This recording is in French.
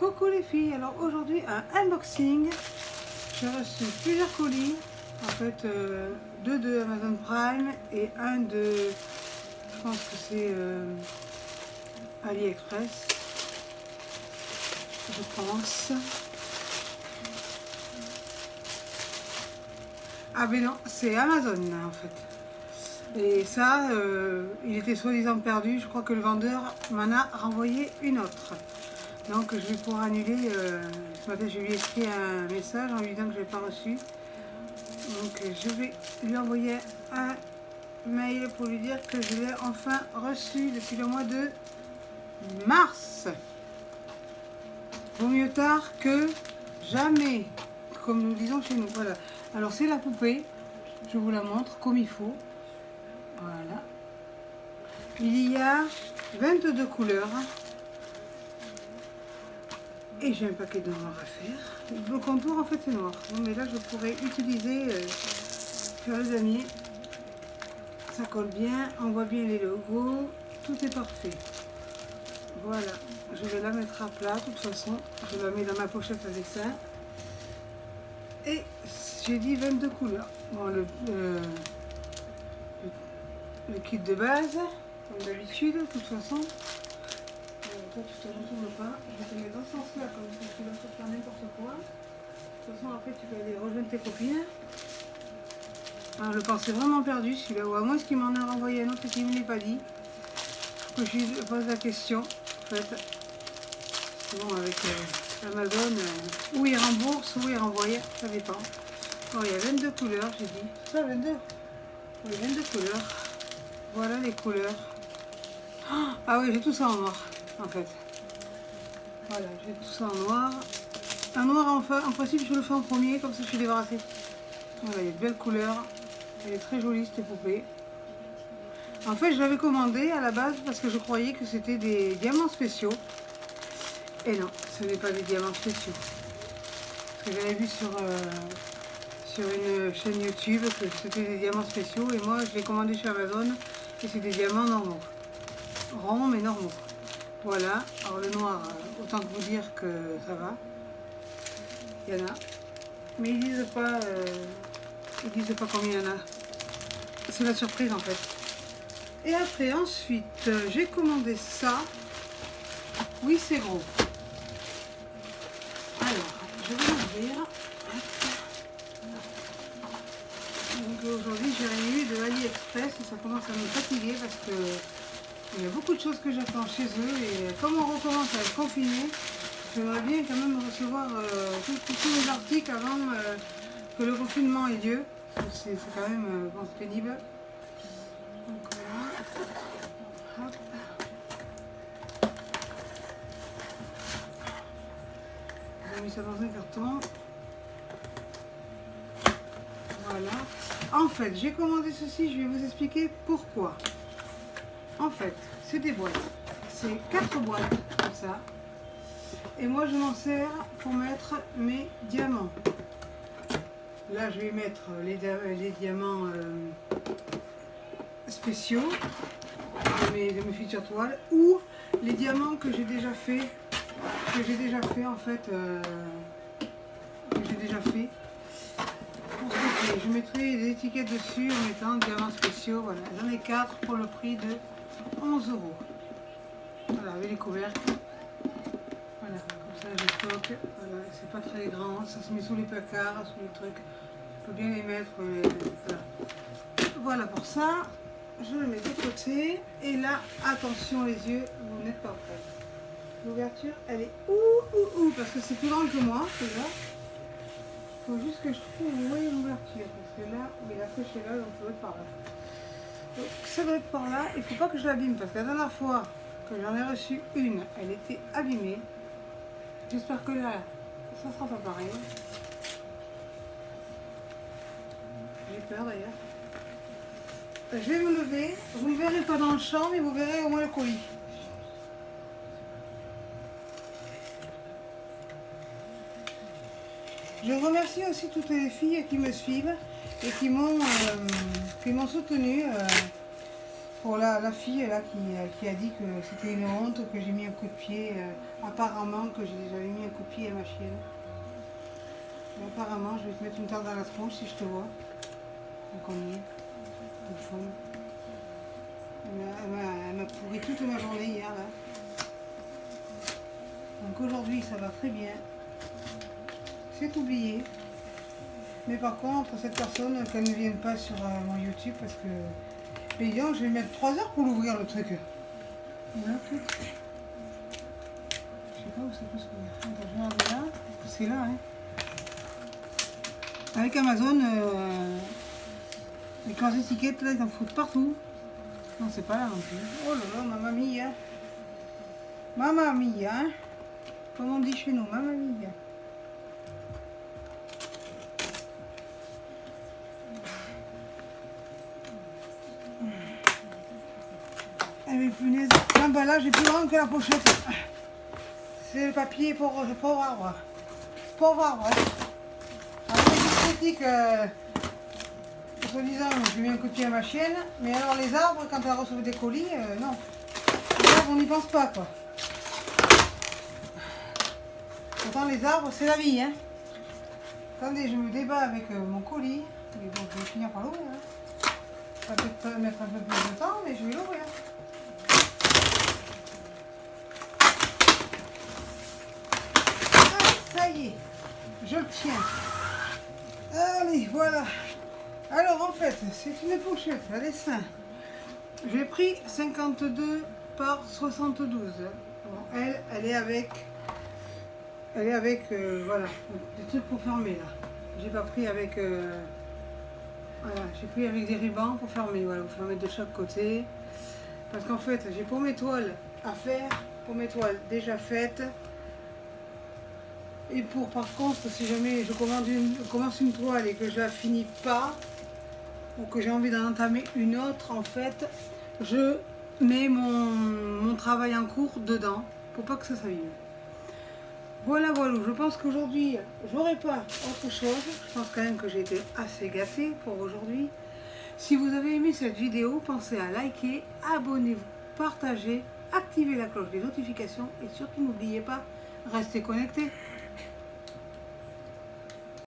Coucou les filles, alors aujourd'hui un unboxing. J'ai reçu plusieurs colis, en fait deux de Amazon Prime et un de, je pense que c'est AliExpress, je pense. Ah ben non, c'est Amazon en fait. Et ça, il était soi-disant perdu, je crois que le vendeur m'en a renvoyé une autre. Donc je vais pouvoir annuler, ce matin je lui ai écrit un message en lui disant que je n'ai pas reçu. Donc je vais lui envoyer un mail pour lui dire que je l'ai enfin reçu depuis le mois de mars. Vaut mieux tard que jamais, comme nous disons chez nous. Voilà. Alors c'est la poupée, je vous la montre comme il faut. Voilà. Il y a 22 couleurs. Et j'ai un paquet de noir à faire. Le contour en fait c'est noir. Bon, mais là je pourrais utiliser faire le damier. Ça colle bien, on voit bien les logos. Tout est parfait. Voilà. Je vais la mettre à plat. De toute façon, je la mets dans ma pochette à dessin. Et j'ai dit 22 couleurs. Bon, le kit de base, comme d'habitude, de toute façon. Toi, tu te retournes pas. Je vais te mettre dans ce sens-là, comme ça tu vas faire n'importe quoi. De toute façon, après, tu vas aller rejoindre tes copines. Alors, je le pensais vraiment perdu, celui-là. Ou à moins qu'il m'en a renvoyé un autre et qu'il ne me l'ait pas dit. Faut que je lui pose la question. En fait, bon, avec Amazon, où il rembourse, où il renvoie, ça dépend. Bon, il y a 22 couleurs, j'ai dit. C'est ça, 22? Oui, 22 couleurs. Voilà les couleurs. Ah oui, j'ai tout ça en noir. En fait, voilà, j'ai tout ça en noir. Un noir en principe, je le fais en premier, comme ça je suis débarrassée. Voilà, il y a de belles couleurs. Elle est très jolie cette poupée. En fait, je l'avais commandé à la base parce que je croyais que c'était des diamants spéciaux. Et non, ce n'est pas des diamants spéciaux. Parce que j'avais vu sur une chaîne YouTube que c'était des diamants spéciaux. Et moi, je l'ai commandé chez Amazon et c'est des diamants normaux. Ronds mais normaux. Voilà, alors le noir, autant que vous dire que ça va. Il y en a. Mais ils disent pas combien il y en a. C'est la surprise en fait. Et après, ensuite, j'ai commandé ça. Oui, c'est gros. Alors, je vais l'ouvrir. Donc aujourd'hui, j'ai rien eu de AliExpress et ça commence à me fatiguer parce que il y a beaucoup de choses que j'attends chez eux et comme on recommence à être confiné, j'aimerais bien quand même recevoir tous les articles avant que le confinement ait lieu. C'est quand même bon, pénible. Donc voilà. Hop. J'ai mis ça dans un carton. Voilà. En fait, j'ai commandé ceci, je vais vous expliquer pourquoi. En fait, c'est des boîtes. C'est 4 boîtes comme ça. Et moi, je m'en sers pour mettre mes diamants. Là, je vais mettre les diamants spéciaux de mes futures toiles ou les diamants que j'ai déjà fait. En fait. Je mettrai des étiquettes dessus en mettant diamants spéciaux. Voilà, j'en ai 4 pour le prix de 11 €. Voilà, avec les couvercles. Voilà, comme ça je stocke. Voilà, c'est pas très grand, ça se met sous les placards, sous les trucs. Je peux bien les mettre. Voilà. Voilà pour ça. Je le mets de côté. Et là, attention les yeux, vous n'êtes pas prêts. L'ouverture, elle est où, parce que c'est plus grand que moi, déjà. Il faut juste que je trouve où est l'ouverture. Parce que là, il est accroché là, donc ça doit être par là. Donc ça doit être par là. Il ne faut pas que je l'abîme parce que la dernière fois que j'en ai reçu une, elle était abîmée. J'espère que là, ça ne sera pas pareil. J'ai peur d'ailleurs. Je vais me lever. Vous ne me verrez pas dans le champ, mais vous verrez au moins le colis. Je remercie aussi toutes les filles qui me suivent et qui m'ont soutenu pour la fille là qui a dit que c'était une honte, que j'ai mis un coup de pied, apparemment que j'avais mis un coup de pied à ma chienne. Mais apparemment, je vais te mettre une tarte dans la tronche si je te vois. Donc on y est. Une faune. Elle m'a pourri toute ma journée hier là. Donc aujourd'hui ça va très bien. C'est oublié. Mais par contre, cette personne, qu'elle ne vienne pas sur mon YouTube parce que... Mais disons, je vais mettre 3 heures pour l'ouvrir le truc. Voilà, le truc. Je sais pas où c'est plus. Attends, je vais regarder là. C'est là, hein. Avec Amazon, les 15 étiquettes, là, ils en foutent partout. Non, c'est pas là non plus. Oh là là, mamma mia. Mamma mia, hein. Comme on dit chez nous, mamma mia. Eh mais punaise, l'emballage est plus grand que la pochette. C'est le papier pauvre arbre. Pauvre arbre, hein. Alors les critiques, soi-disant, j'ai mis un coup de pied à ma chienne, mais alors les arbres, quand elle reçoit des colis, non. Les arbres, on n'y pense pas, quoi. Pourtant, les arbres, c'est la vie, hein. Attendez, je me débat avec mon colis. Mais bon, je vais finir par l'ouvrir. Hein. Ça va peut-être mettre un peu plus de temps, mais je vais l'ouvrir. Ah, ça y est, je le tiens. Allez, voilà. Alors, en fait, c'est une pochette à dessin. J'ai pris 52 par 72. Bon, elle est avec... voilà, des trucs pour fermer là. J'ai pas pris avec... voilà, j'ai pris avec des rubans pour fermer, voilà, pour fermer de chaque côté. Parce qu'en fait, j'ai pour mes toiles à faire, pour mes toiles déjà faites. Et pour, par contre, si jamais je commence une toile et que je la finis pas, ou que j'ai envie d'en entamer une autre, en fait, je mets mon travail en cours dedans, pour pas que ça s'abîme. Voilà, voilà, je pense qu'aujourd'hui, j'aurai pas autre chose. Je pense quand même que j'ai été assez gâtée pour aujourd'hui. Si vous avez aimé cette vidéo, pensez à liker, abonnez-vous, partagez, activez la cloche des notifications et surtout n'oubliez pas, restez connectés.